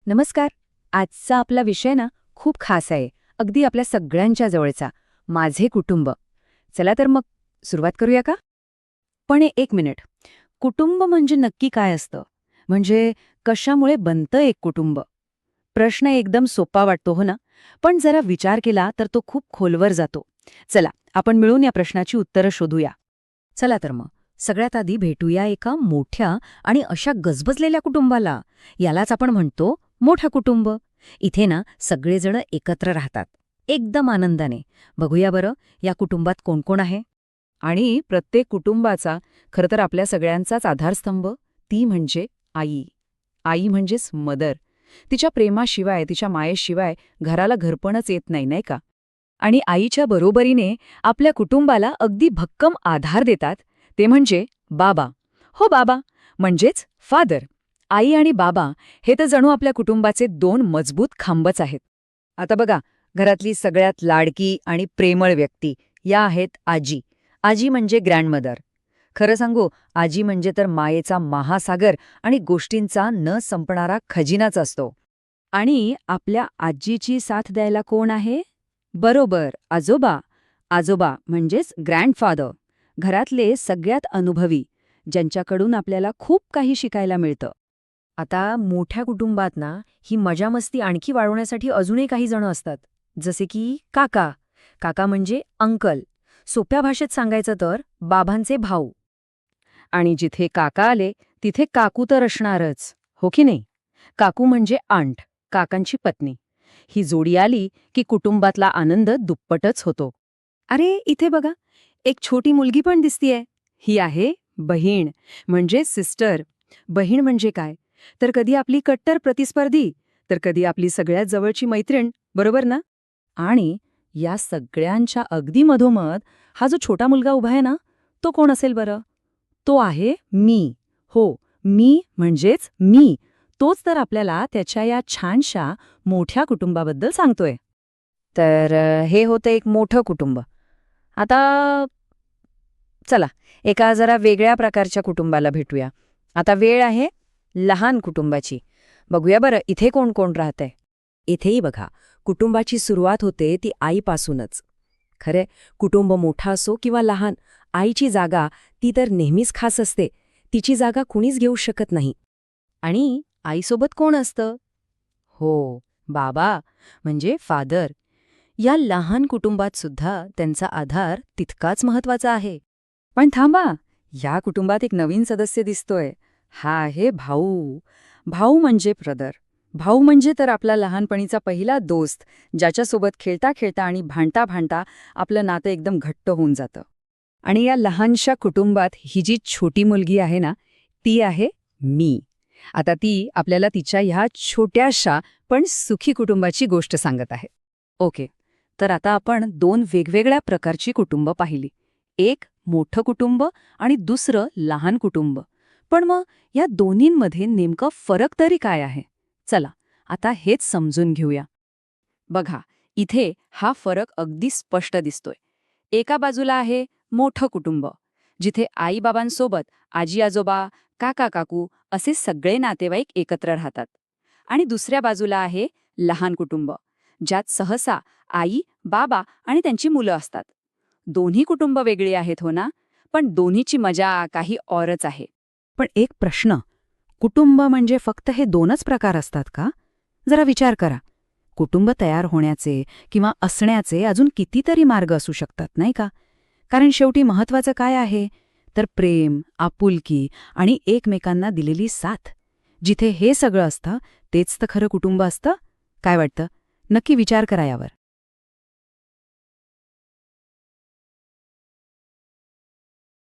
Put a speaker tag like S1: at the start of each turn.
S1: नमस्कार. आजचा आपला विषय ना खूप खास आहे. अगदी आपल्या सगळ्यांच्या जवळचा. माझे कुटुंब. चला तर मग सुरुवात करूया का?
S2: पण एक मिनिट. कुटुंब म्हणजे नक्की काय असतं? म्हणजे कशामुळे बनतं एक कुटुंब? प्रश्न एकदम सोपा वाटतो हो ना? पण जरा विचार केला तर तो खूप खोलवर जातो. चला, आपण मिळून या प्रश्नाची उत्तरं शोधूया.
S1: चला तर मग सगळ्यात आधी भेटूया एका मोठ्या आणि अशा गजबजलेल्या कुटुंबाला. यालाच आपण म्हणतो मोठं कुटुंब. इथे ना सगळेजण एकत्र राहतात. एकदम आनंदाने. बघूया बरं या कुटुंबात कोण कोण आहे?
S3: आणि प्रत्येक कुटुंबाचा खरं तर आपल्या सगळ्यांचाच आधारस्तंभ ती म्हणजे आई. आई म्हणजेच मदर. तिच्या प्रेमाशिवाय, तिच्या मायेशिवाय घराला घरपणच येत नाही, नाही का? आणि आईच्या बरोबरीने आपल्या कुटुंबाला अगदी भक्कम आधार देतात ते म्हणजे बाबा. हो, बाबा म्हणजेच फादर. आई आणि बाबा हे तर जणू आपल्या कुटुंबाचे दोन मजबूत खांबच आहेत. आता बघा, घरातली सगळ्यात लाडकी आणि प्रेमळ व्यक्ती या आहेत आजी. आजी म्हणजे ग्रँडमदर. खरं सांगू, आजी म्हणजे तर मायेचा महासागर आणि गोष्टींचा न संपणारा खजिनाच असतो.
S1: आणि आपल्या आजीची साथ द्यायला कोण आहे? बरोबर, आजोबा. आजोबा म्हणजेच ग्रँडफादर. घरातले सगळ्यात अनुभवी, ज्यांच्याकडून आपल्याला खूप काही शिकायला मिळतं. आता मोठ्या कुटुंबात ना ही मजामस्ती आणखी वाढवण्यासाठी अजूनही काही जण असतात. जसे की काका. काका म्हणजे अंकल. सोप्या भाषेत सांगायचं तर बाबांचे भाऊ. आणि जिथे काका आले तिथे काकू तर असणारच, हो की नाही? काकू म्हणजे आंट, काकांची पत्नी. ही जोडी आली की कुटुंबातला आनंद दुप्पटच होतो. अरे इथे बघा, एक छोटी मुलगी पण दिसतीये. ही आहे बहीण, म्हणजे सिस्टर. बहीण म्हणजे काय? तर कधी आपली कट्टर प्रतिस्पर्धी, तर कधी आपली सगळ्यात जवळची मैत्रीण, बरोबर ना? आणि या सगळ्यांच्या अगदी मधोमध हा जो छोटा मुलगा उभा आहे ना, तो कोण असेल बरं? तो आहे मी. हो, मी म्हणजेच मी. तोच तर आपल्याला त्याच्या या छानशा मोठ्या कुटुंबाबद्दल सांगतोय. तर हे होतं एक मोठं कुटुंब. आता चला एका जरा वेगळ्या प्रकारच्या कुटुंबाला भेटूया. आता वेळ आहे लहान कुटुंबाची. बघूया बरं इथे कोण कोण राहतंय. इथेही बघा, कुटुंबाची सुरुवात होते ती आईपासूनच. खरे, कुटुंब मोठा असो किंवा लहान, आईची जागा ती तर नेहमीच खास असते. तिची जागा कुणीच घेऊ शकत नाही. आणि आईसोबत कोण असतं? हो, बाबा म्हणजे फादर. या लहान कुटुंबात सुद्धा त्यांचा आधार तितकाच महत्वाचा आहे. पण थांबा, या कुटुंबात एक नवीन सदस्य दिसतोय. हा आहे भाऊ. भाऊ म्हणजे ब्रदर. भाऊ म्हणजे तर आपला लहानपणीचा पहिला दोस्त, ज्याच्यासोबत खेळता खेळता आणि भांडता भांडता आपलं नातं एकदम घट्ट होऊन जातं. आणि या लहानशा कुटुंबात ही जी छोटी मुलगी आहे ना, ती आहे मी. आता ती आपल्याला तिच्या ह्या छोट्याशा पण सुखी कुटुंबाची गोष्ट सांगत आहे. ओके, तर आता आपण दोन वेगवेगळ्या प्रकारची कुटुंब पाहिली. एक मोठं कुटुंब आणि दुसरं लहान कुटुंब. पण मग या दोन्हींमध्ये नेमका फरक तरी काय आहे? चला, आता हेच समजून घेऊया. बघा, इथे हा फरक अगदी स्पष्ट दिसतोय. एका बाजूला आहे मोठं कुटुंब, जिथे आई-बाबांसोबत आजी-आजोबा, काका-काकू असे सगळे नातेवाईक एकत्र राहतात. आणि दुसऱ्या बाजूला आहे लहान कुटुंब, ज्यात सहसा आई, बाबा आणि त्यांची मुलं असतात. दोन्ही कुटुंब वेगळी आहेत हो ना, पण दोन्हीची मजा काही औरच आहे.
S2: पण एक प्रश्न. कुटुंब म्हणजे फक्त हे दोनच प्रकार असतात का? जरा विचार करा. कुटुंब तयार होण्याचे किंवा असण्याचे अजून कितीतरी मार्ग असू शकतात, नाही का? कारण शेवटी महत्वाचं काय आहे? तर प्रेम, आपुलकी आणि एकमेकांना दिलेली साथ. जिथे हे सगळं असतं, तेच तर खरं कुटुंब असतं. काय वाटतं? नक्की विचार करा यावर.